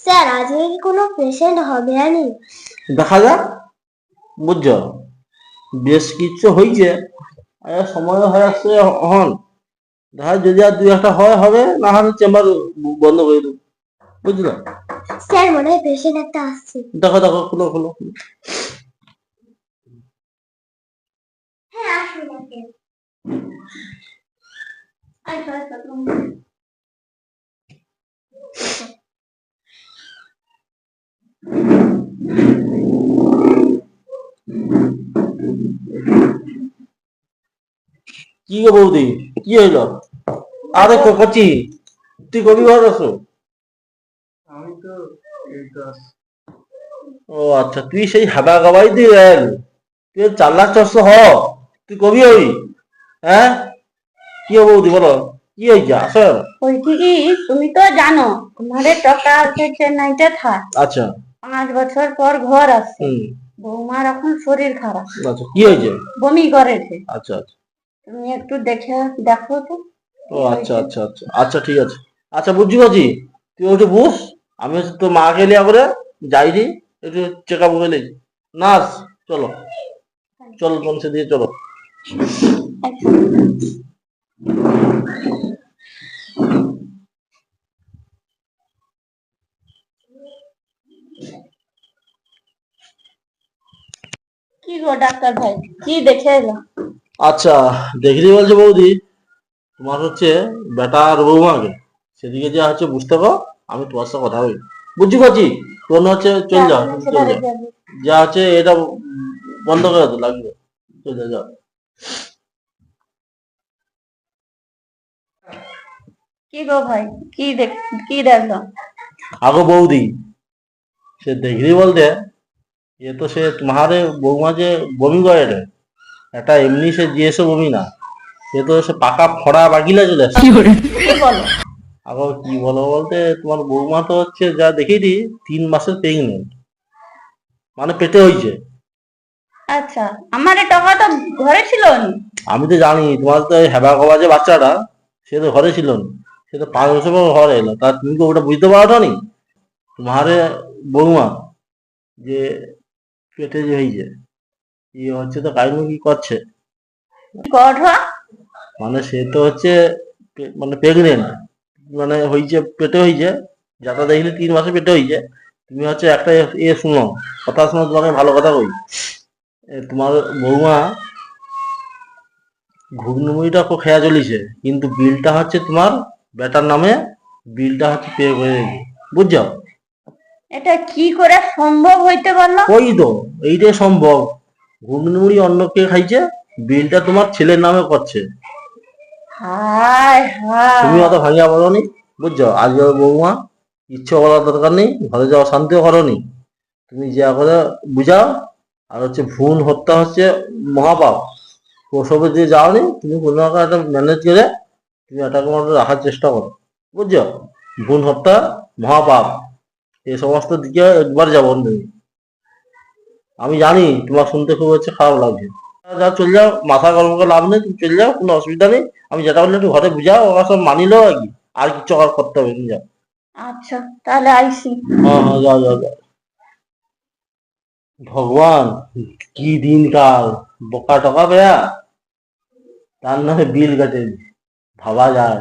Sir আজকে কি কোনো পেশেন্ট হবে আনি? দেখা যাক, বুঝছো, বেশ কিছু হয়েছে, সময় হয়ে আসছে হন, দেখা যাক, যদি আর দুই একটা হয় হবে, না হলে চেম্বার বন্ধ করে দেবো, বুঝলো। স্যার মনে হয় পেশেন্ট একটা আসছে। দেখো দেখো, খুলো খুলো। হ্যাঁ আসুন আপনি। আসো আসো তুমি। কি গো বৌদি, কি হইলো? আরে কচি, তুই কবি ঘর আছো? আমি তো এই তো আছি। ও আচ্ছা, তুই সেই হাদা গাবাই দিয়ে গেল, তুই 4 লাখ 400 হ, তুই কবি হই? হ্যাঁ, কি হবো বৌদি বলো, কি হয়েছে আসো। বলছি কি, তুমি তো জানো আমাদের টাকা আছে চেন্নাইতে থাক, আচ্ছা। 5 বছর পর ঘর আসছে। হুম। বৌমার এখন শরীর খারাপ, আচ্ছা, কি হয়েছে? বমি করেছে। আচ্ছা আচ্ছা। তুমি একটু দেখো তো ও কি আচ্ছা হয়েছে। আচ্ছা আচ্ছা আচ্ছা, ঠিক আছে। আচ্ছা, বুঝছি বুঝছি, তুই একটু বুঝ, আমি হচ্ছে তোর মাকে লিয়া করে যাইনি, একটু চেক আপ করে নার্স, চলো চলো, তোমার দিয়ে চলো। কি গো ডাক্তার ভাই, কি দেখে এলো? আচ্ছা, দেখলি বলছে বৌদি, তোমার হচ্ছে বেটা আর বৌমাকে সেদিকে যা হচ্ছে বুঝতে পারো, আমি তোমার সাথে কথা বলি, বুঝছি পাচ্ছি, তোর হচ্ছে চল যাও, তুমি চল যাও, যা হচ্ছে এটা বন্ধ করে দাও, লাগবে, চল যাও যাও। কি গো ভাই, কি দেখলো? আগো বৌদি, সে দেখলি বলতে, এ তো সে তোমার বৌমা যে বমি করে রে, এটা এমনি সে জিএসও বমি না, সে তো সে পাকা ফড়া বাগিলা চলে আসছে। কি বলো? আগো কি বলো বলতে, তোমার বৌমা তো হচ্ছে যা দেখিটি 3 মাসের প্রেগনেন্ট, মানে পেটে হয়েছে। আচ্ছা, আমার এই টাকা তো ঘরে ছিল নি। আমি তো জানি তোমার তো হেবা কবা যে বাচ্চাটা, সে তো ঘরে ছিল না, সে তো 5 বছর পর ঘরে এলো, তা তুমি কি ওটা বুঝতে পারো নি? তোমারে বৌমা যে পেটে যে হয়েছে, ইয়ে হচ্ছে তো কাহিনী কি করছে, গড়া মানে সে তো হচ্ছে মানে প্রেগনেন্ট, মানে হয়েছে পেটে হয়েছে, যাতা দেখলে 3 মাসে পেটে হয়েছে। তুমি হচ্ছে একটা শুনো, কথা শোনো, তোমাকে ভালো কথা কই, তোমার বৌমা ঘুগনি মুড়িটা খুব খেয়া চলিছে, কিন্তু বিলটা হচ্ছে তোমার বেটার নামে, বিলটা হচ্ছে পে করে রেখে, বুঝছো? এটা কি করে সম্ভব হইতে পারলো? ওই তো, এইটাই সম্ভব, ঘুগনি মুড়ি অন্য কে খাইছে, বিলটা তোমার ছেলের নামে করছে। হায় তুমি হায়। অত ভাঙিয়া বলনি, বুঝছো? আজকে বৌমা ইচ্ছে করার দরকার নেই, ঘরে যাওয়া শান্তিও করনি, তুমি যা করে বুঝাও। আর হচ্ছে ভ্রূণ হত্যা হচ্ছে মহাপাপ, ওসবে দিয়ে যাওনি, তুমি কোনো রকম একটা ম্যানেজ করে তুমি এটাকে মধ্যে রাখার চেষ্টা করো, বুঝছো? ভ্রূণ হত্যা মহাপাপ, এই সমস্ত দিকে একবার যাবো তুমি, আমি জানি তোমার শুনতে খুব হচ্ছে খারাপ লাগছে, যা চলে যাও, মাথা গরম করে লাভ নেই, তুমি চলে যাও, কোনো অসুবিধা নেই, আমি যেটা বললে একটু ঘরে বুঝাও, ওরা সব মানিলেও আর কি, আর কিছু আর করতে হবে না, যাও। আচ্ছা তাহলে আইসি। হ্যাঁ হ্যাঁ, যাও যাও যাও। ভগবান, কি দিনকাল, বোকা টকা বেয়া, তার নামে বিল কাটে, ভাবা যায়।